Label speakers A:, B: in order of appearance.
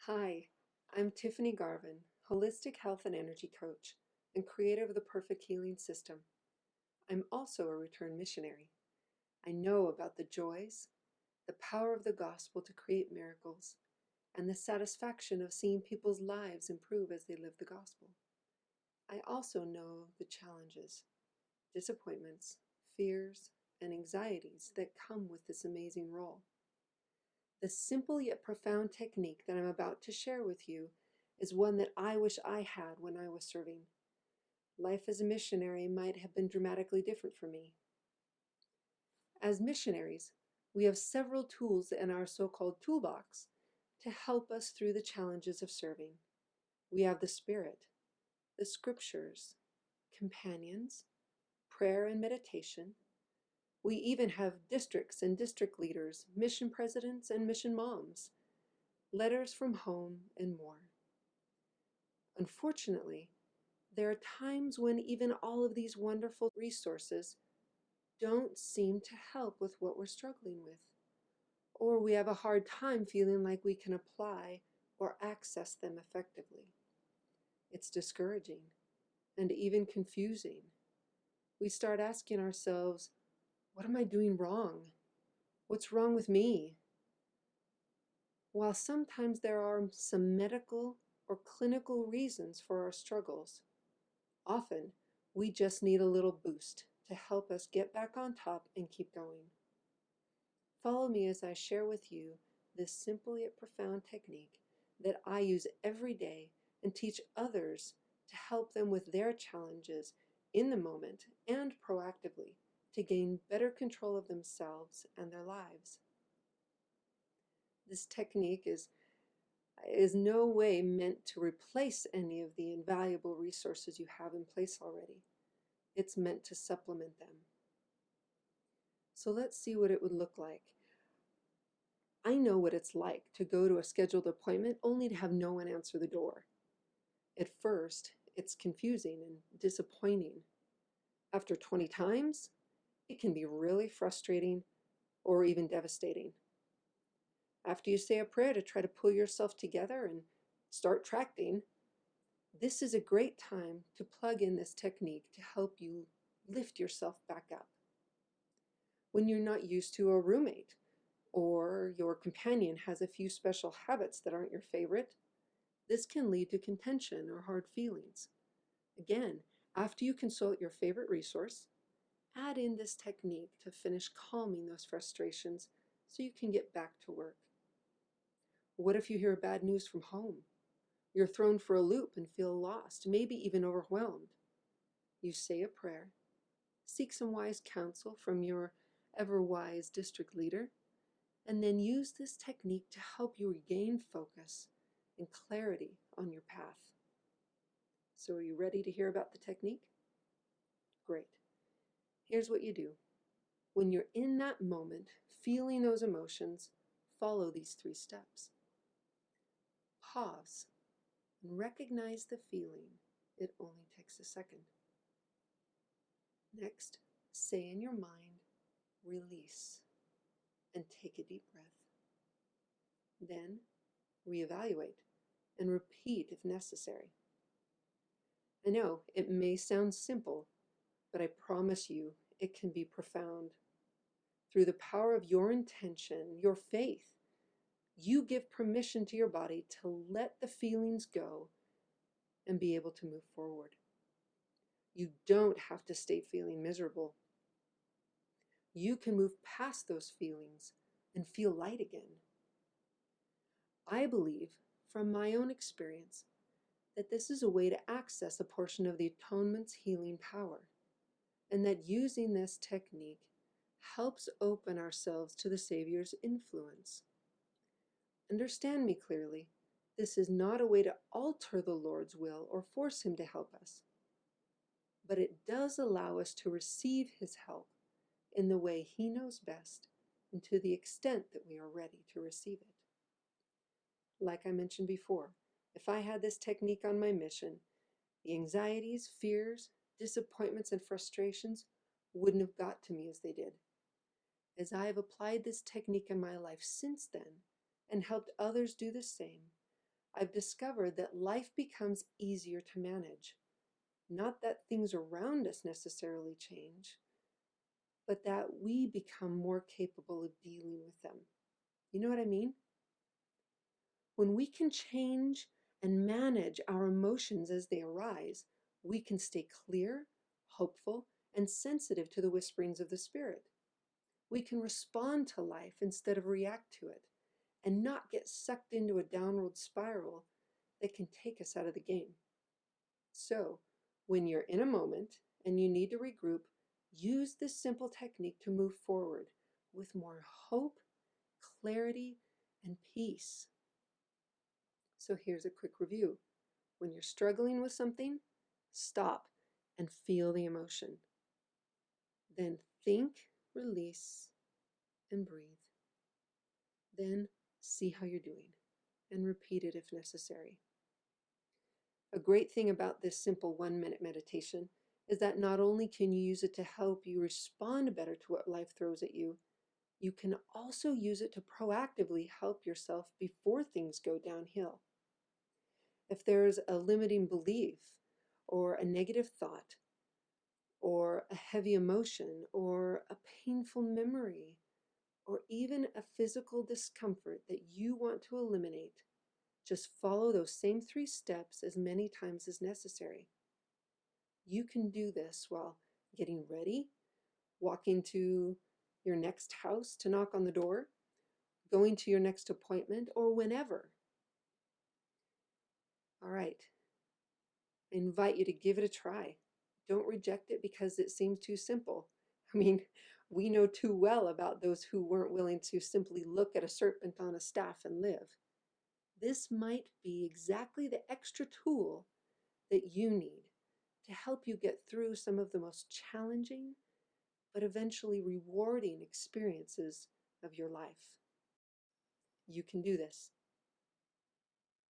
A: Hi, I'm Tiffany Garvin, holistic health and energy coach and creator of the Perfect Healing System. I'm also a returned missionary. I know about the joys, the power of the gospel to create miracles, and the satisfaction of seeing people's lives improve as they live the gospel. I also know the challenges, disappointments, fears, and anxieties that come with this amazing role. The simple yet profound technique that I'm about to share with you is one that I wish I had when I was serving. Life as a missionary might have been dramatically different for me. As missionaries, we have several tools in our so-called toolbox to help us through the challenges of serving. We have the Spirit, the Scriptures, companions, prayer and meditation. We even have districts and district leaders, mission presidents and mission moms, letters from home, and more. Unfortunately, there are times when even all of these wonderful resources don't seem to help with what we're struggling with, or we have a hard time feeling like we can apply or access them effectively. It's discouraging and even confusing. We start asking ourselves, what am I doing wrong? What's wrong with me? While sometimes there are some medical or clinical reasons for our struggles, often we just need a little boost to help us get back on top and keep going. Follow me as I share with you this simple yet profound technique that I use every day and teach others to help them with their challenges in the moment and proactively to gain better control of themselves and their lives. This technique is no way meant to replace any of the invaluable resources you have in place already. It's meant to supplement them. So let's see what it would look like. I know what it's like to go to a scheduled appointment only to have no one answer the door. At first, it's confusing and disappointing. After 20 times, it can be really frustrating or even devastating. After you say a prayer to try to pull yourself together and start tracting, this is a great time to plug in this technique to help you lift yourself back up. When you're not used to a roommate, or your companion has a few special habits that aren't your favorite, this can lead to contention or hard feelings. Again, after you consult your favorite resource, add in this technique to finish calming those frustrations so you can get back to work. What if you hear bad news from home? You're thrown for a loop and feel lost, maybe even overwhelmed. You say a prayer, seek some wise counsel from your ever-wise district leader, and then use this technique to help you regain focus and clarity on your path. So are you ready to hear about the technique? Great. Here's what you do. When you're in that moment, feeling those emotions, follow these 3 steps. Pause and recognize the feeling. It only takes a second. Next, say in your mind, release, and take a deep breath. Then, reevaluate and repeat if necessary. I know it may sound simple, but I promise you it can be profound. Through the power of your intention, your faith, you give permission to your body to let the feelings go and be able to move forward. You don't have to stay feeling miserable. You can move past those feelings and feel light again. I believe, from my own experience, that this is a way to access a portion of the atonement's healing power, and that using this technique helps open ourselves to the Savior's influence. Understand me clearly, this is not a way to alter the Lord's will or force Him to help us, but it does allow us to receive His help in the way He knows best and to the extent that we are ready to receive it. Like I mentioned before, if I had this technique on my mission, the anxieties, fears, disappointments, and frustrations wouldn't have got to me as they did. As I have applied this technique in my life since then and helped others do the same, I've discovered that life becomes easier to manage. Not that things around us necessarily change, but that we become more capable of dealing with them. You know what I mean? When we can change and manage our emotions as they arise, we can stay clear, hopeful, and sensitive to the whisperings of the Spirit. We can respond to life instead of react to it, and not get sucked into a downward spiral that can take us out of the game. So, when you're in a moment and you need to regroup, use this simple technique to move forward with more hope, clarity, and peace. So here's a quick review. When you're struggling with something, stop and feel the emotion. Then think, release, and breathe. Then see how you're doing and repeat it if necessary. A great thing about this simple 1-minute meditation is that not only can you use it to help you respond better to what life throws at you, you can also use it to proactively help yourself before things go downhill. If there's a limiting belief or a negative thought or a heavy emotion or a painful memory or even a physical discomfort that you want to eliminate, just follow those same 3 steps as many times as necessary. You can do this while getting ready, walking to your next house to knock on the door, going to your next appointment, or whenever. All right, I invite you to give it a try. Don't reject it because it seems too simple. I mean, we know too well about those who weren't willing to simply look at a serpent on a staff and live. This might be exactly the extra tool that you need to help you get through some of the most challenging but eventually rewarding experiences of your life. You can do this.